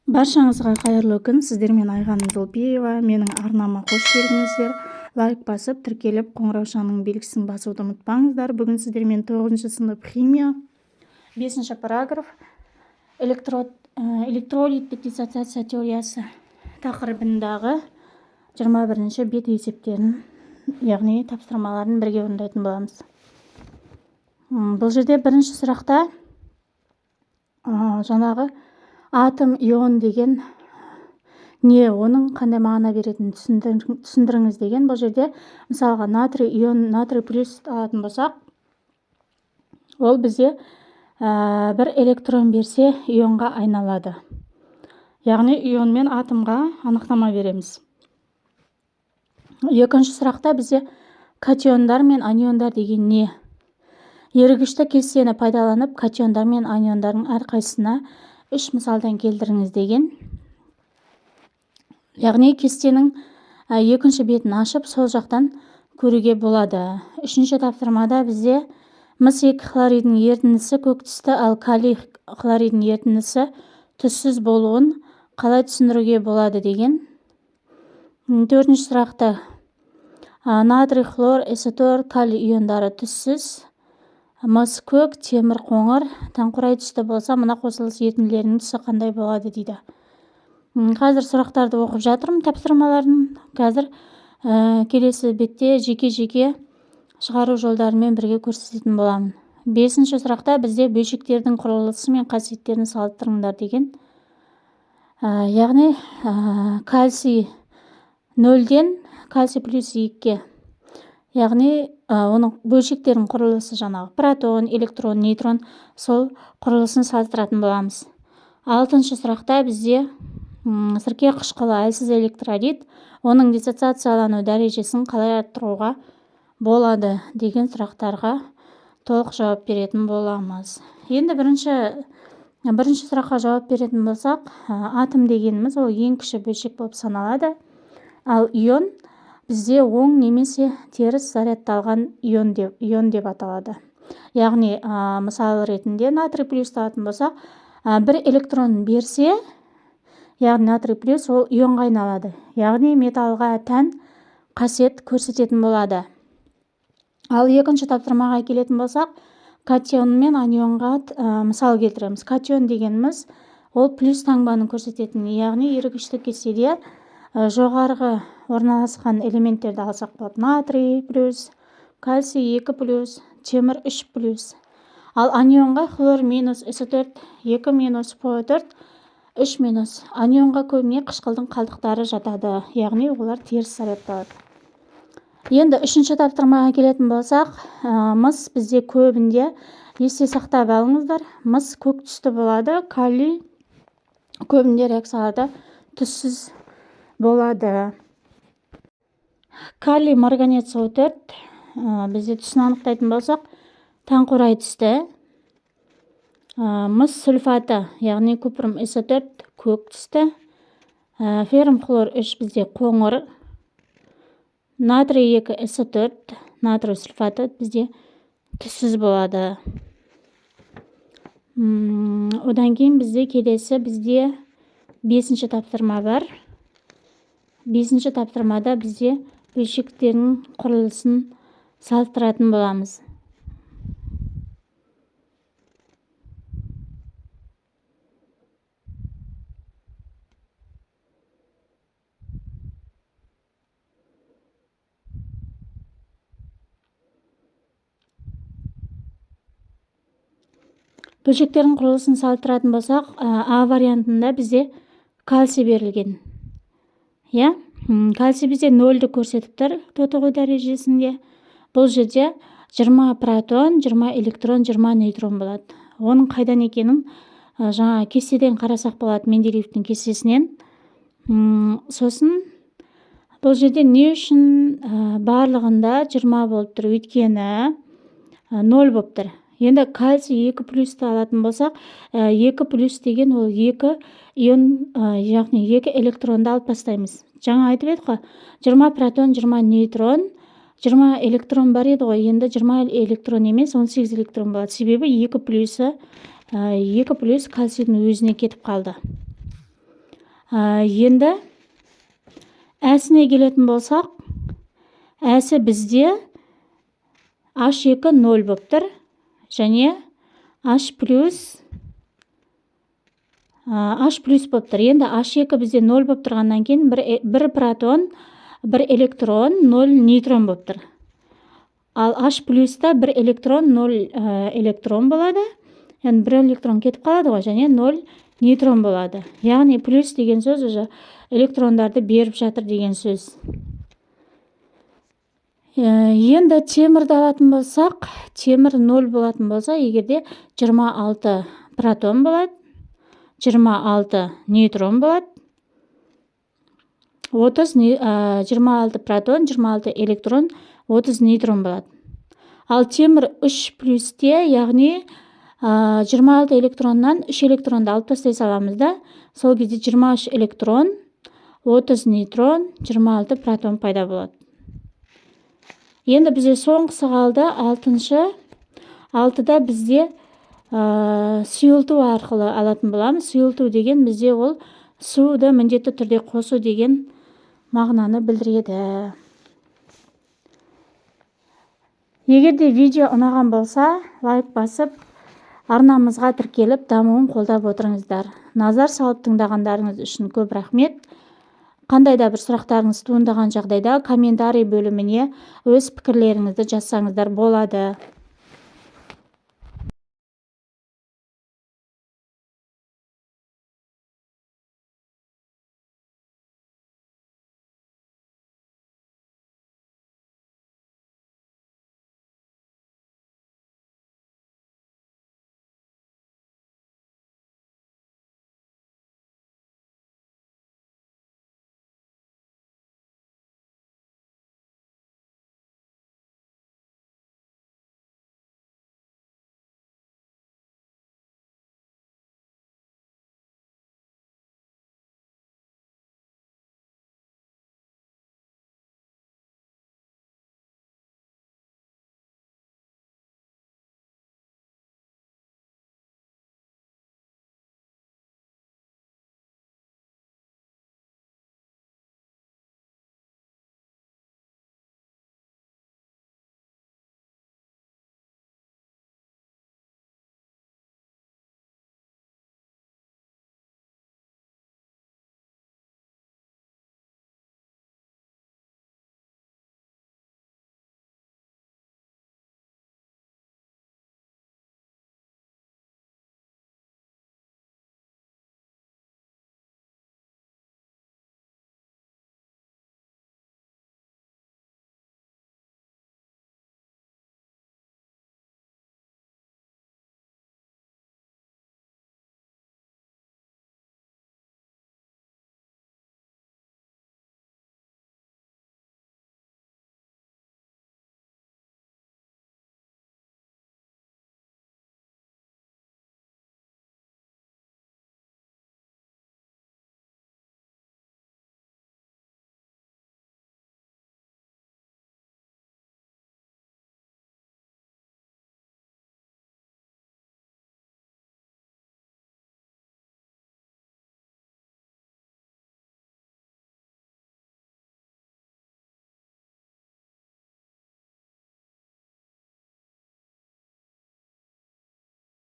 Баршаңызға қайырлы күн. Сіздермен Айғаным Жолпиева. Менің арнама қош келдіңіздер. Лайк басып, тіркеліп, қоңыраушаның белгісін басуды ұмытпаңыздар. Бүгін сіздермен 9 сынып химия 5 параграф электролиттік диссоциация теориясы тақырыбындағы 21 бет есептерін, яғни тапсырмаларын бірге орындайтын боламыз. Бұл жерде бірінші сұрақта жаңағы атом, ион деген не, оның қандай мағына беретінін түсіндіріңіз деген. Бұл жерде мысалға натрий ион, натрий плюс алатын болсақ, ол бізде бір электрон берсе ионға айналады. Яғни ион мен атомға анықтама береміз. Екінші сұрақта бізде катиондар мен аниондар деген не? Ерігішті кестені пайдаланып, катиондар мен аниондардың әрқайсысына 3 мысалдан келтіріңіз деген. Яғни кестенің екінші бетін ашып, сол жақтан көруге болады. Үшінші тапсырмада бізде мыс 2 хлоридінің ерітіндісі көк түсті, ал калий хлоридінің ерітіндісі түссіз болуын қалай түсіндіруге болады деген. Төртінші сұрақта натрий, хлор, эцетор, калий иондары түссіз, мыс көк, темір қоңыр, таңқурай түсті болса, мына қосылыс ерітінділерінің түсі қандай болады дейді. Қазір сұрақтарды оқып жатырмын, тапсырмаларын. Қазір келесі бетте жеке-жеке шығару жолдарымен бірге көрсететін боламын. 5-ші сұрақта бізде бөлшектердің құрылысы мен қасиеттерін салыстырыңдар деген. Яғни кальций 0-ден кальций плюс 2-ге. Яғни оның бөлшектердің құрылысы жаңағы протон, электрон, нейтрон, сол құрылысын салыстыратын боламыз. 6-ші сұрақта бізде сірке қышқылы әлсіз электролит, оның диссоциациялану дәрежесін қалай арттыруға болады деген сұрақтарға толық жауап беретін боламыз. Енді бірінші сұраққа жауап беретін болсақ, атом дегеніміз ол ең кіші бөлшек болып саналады, ал ион бізде оң немесе теріс зарядталған ион деп аталады. Яғни мысал ретінде натрий плюс алатын болсақ, бір электрон берсе, яғни натрий плюс ол ионға айналады. Яғни металға тән қасиет көрсететін болады. Ал екінші тапсырмаға келетін болсақ, катион мен анионға мысал келтіреміз. Катион дегеніміз ол плюс таңбаны көрсететін, яғни ерігіштік кестеде жоғарғы орналасқан элементтерді алсақ болады. Натрий плюс, кальций 2 плюс, темір 3 плюс. Ал анионға хлор минус, эцетор 2 минус, ПО4 3 минус. Анионға көбіне қышқылдың қалдықтары жатады, яғни олар теріс зарядталады. Енді үшінші тапсырмаға келетін болсақ, мыс бізде көбінде, есте сақтап алыңыздар, мыс көк түсті болады, калий көбінде реакцияларда түссіз болады. Калий марганец O4 бізде түсін анықтайтын болсақ, таңқурай түсті, мыс сульфаты, яғни купрум S4 көк түсті, феррум хлор 3 бізде қоңыр, натрий 2 S4, натрий сульфаты бізде түссіз болады. Одан кейін бізде келесі 5-ші тапсырма бар. 5-ші тапсырмада бізде бөлшектердің құрылысын салыстыратын боламыз. Бөлшектердің құрылысын салыстыратын болсақ, А вариантында бізде кальций берілген. Кальций бізде 0-ді көрсетіп тұр тотығу дәрежесінде. Бұл жерде 20 протон, 20 электрон, 20 нейтрон болады. Оның қайдан екенін жаңа кестеден қарасақ болады, Менделеевтің кестесінен. Сосын бұл жерде не үшін барлығында 20 болып тұр, өйткені 0 болып тұр. Енді кальций 2 плюсті алатын болсақ, 2 плюс деген ол 2 ион, яғни 2 электронды алып бастаймыз. Жаңа айтып едік қой, 20 протон, 20 нейтрон, 20 электрон бар еді ғой, енді 20 электрон емес, 18 электрон болады. Себебі 2 плюс кальцийдің өзіне кетіп қалды. Енді әсіне келетін болсақ, әсі бізде H2 0 болып тұр, және H плюс болып тұр. Енді H2 бізде 0 болып тұрғаннан кейін бір протон, бір электрон, 0 нейтрон болып тұр. Ал H плюста бір электрон, 0 электрон болады. Яғни бір электрон кетіп қалады ғой, және 0 нейтрон болады. Яғни плюс деген сөз уже электрондарды беріп жатыр деген сөз. Енді темірді алатын болсақ, темір 0 болатын болса, егерде 26 протон болады, 26 нейтрон болады, 26 протон, 26 электрон, 30 нейтрон болады. Ал темір 3 плюсте, яғни 26 электроннан 3 электронды алып тастай саламыз да, сол кезде 23 электрон, 30 нейтрон, 26 протон пайда болады. Енді бізде соңғысы қалды, 6-шы. 6-да бізде сұйылту арқылы алатын боламыз. Сұйылту деген бізде ол суды міндетті түрде қосу деген мағынаны білдіреді. Егерде видео ұнаған болса, лайк басып, арнамызға тіркеліп, дамуын қолдап отырыңыздар. Назар салып тыңдағандарыңыз үшін көп рахмет. Қандай да бір сұрақтарыңыз туындаған жағдайда комментарий бөліміне өз пікірлеріңізді жазсаңыздар болады.